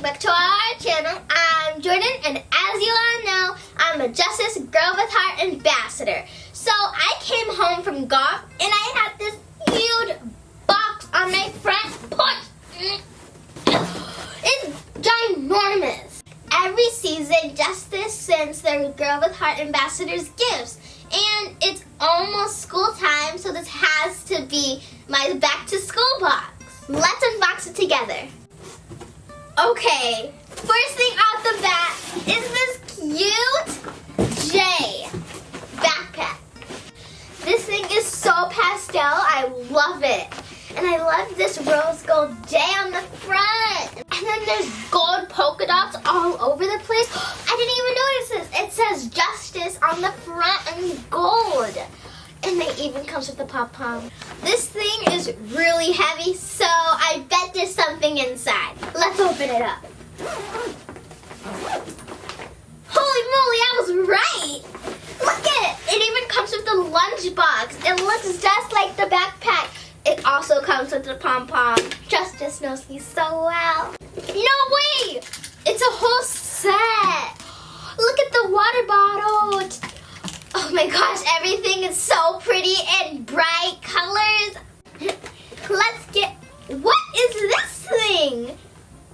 back to our channel. I'm Jordyn, and as you all know, I'm a Justice Girl with Heart ambassador. So I came home from golf and I had this huge box on my front porch. It's ginormous. Every season, Justice sends their Girl with Heart ambassadors gifts. And it's almost school time, so this has to be my back to school box. Let's unbox it together. Okay, first thing off the bat is this cute J backpack. This thing is so pastel, I love it. And I love this rose gold J on the front. And then there's gold polka dots all over the place. I didn't even notice this. It says Justice on the front in gold. And it even comes with a pom-pom. This thing is really heavy, so I bet there's something inside. Let's open it up. Holy moly, I was right. Look at it. It even comes with the lunchbox. It looks just like the backpack. It also comes with the pom-pom. Justice knows me so well. No way! It's a whole set. Look at the water bottle. Oh my gosh, everything is so pretty and bright colors. Let's get, what is this thing?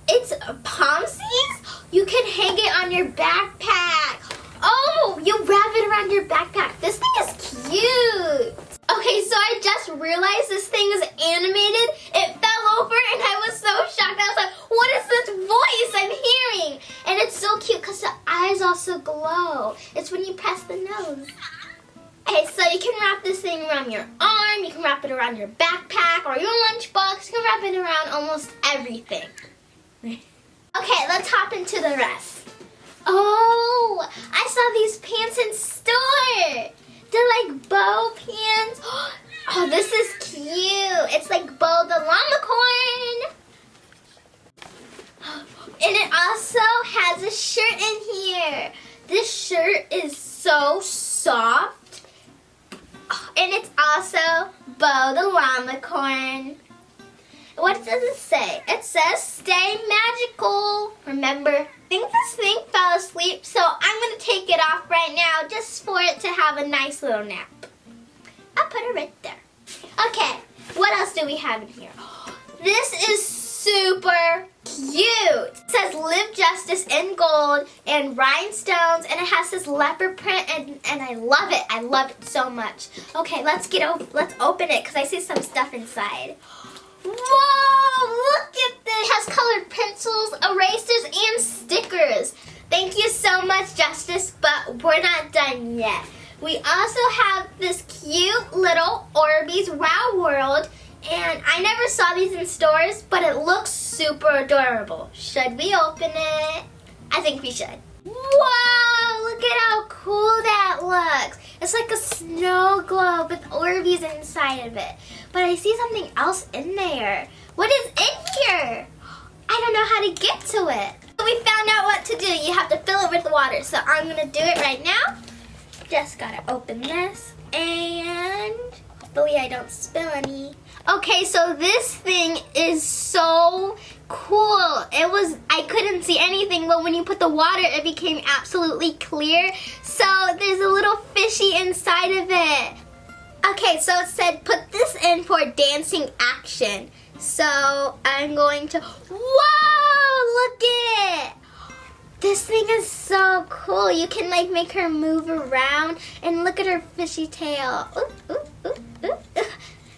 It's palm seeds? You can hang it on your backpack. Oh, you wrap it around your backpack. This thing is cute. Okay, so I just realized this thing is animated. It fell over and I was so shocked. I was like, what is this voice I'm hearing? And it's so cute because the eyes also glow. It's when you press the nose. Okay, so you can wrap this thing around your arm. You can wrap it around your backpack or your lunchbox. You can wrap it around almost everything. Okay, let's hop into the rest. Oh, I saw these pants in store. They're like bow pants. Oh, this is cute. It's like Bo the Llama-corn. And it also has a shirt in here. This shirt is so soft. And it's also Bo the Llama-corn. What does it say? It says, stay magical. Remember, I think this thing fell asleep, so I'm going to take it off right now just for it to have a nice little nap. I'll put it right there. Okay, what else do we have in here? This is super cute. It says Live Justice in gold and rhinestones, and it has this leopard print, and I love it. I love it so much. Okay, let's open it because I see some stuff inside. Whoa, look at this. It has colored pencils, erasers, and stickers. Thank you so much, Justice, but we're not done yet. We also have this cute little Orbeez Wow World, and I never saw these in stores, but it looks super adorable. Should we open it? I think we should. Whoa, look at how cool that looks. It's like a snow globe with Orbeez inside of it. But I see something else in there. What is in here? I don't know how to get to it. We found out what to do. You have to fill it with water. So I'm going to do it right now. Just got to open this. And hopefully I don't spill any. Okay, so this thing is so cool. I couldn't see anything, but when you put the water, it became absolutely clear. So there's a little fishy inside of it. Okay, so it said put this in for dancing action. So I'm going to, whoa, look at it. This thing is so cool. You can like make her move around and look at her fishy tail. Ooh, ooh, ooh, ooh.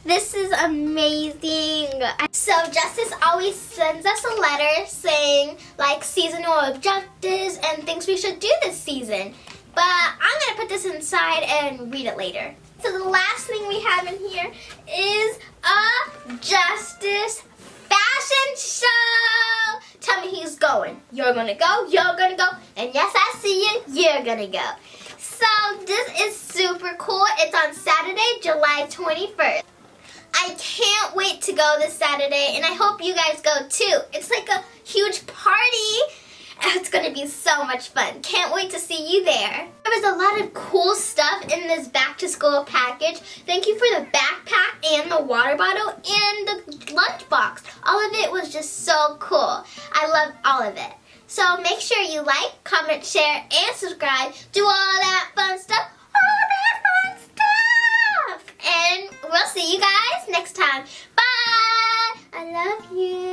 This is amazing. So Justice always sends us a letter saying like seasonal objectives and things we should do this season. But I'm going to put this inside and read it later. So the last thing we have in here is a Justice fashion show. Tell me who's going. You're going to go, you're going to go, and yes, I see you, you're going to go. So this is super cool. It's on Saturday, July 21st. I can't wait to go this Saturday, and I hope you guys go too. It's like a huge party. That's gonna be so much fun. Can't wait to see you there. There was a lot of cool stuff in this back to school package. Thank you for the backpack and the water bottle and the lunchbox. All of it was just so cool. I love all of it. So make sure you like, comment, share, and subscribe. Do all that fun stuff. And we'll see you guys next time. Bye! I love you.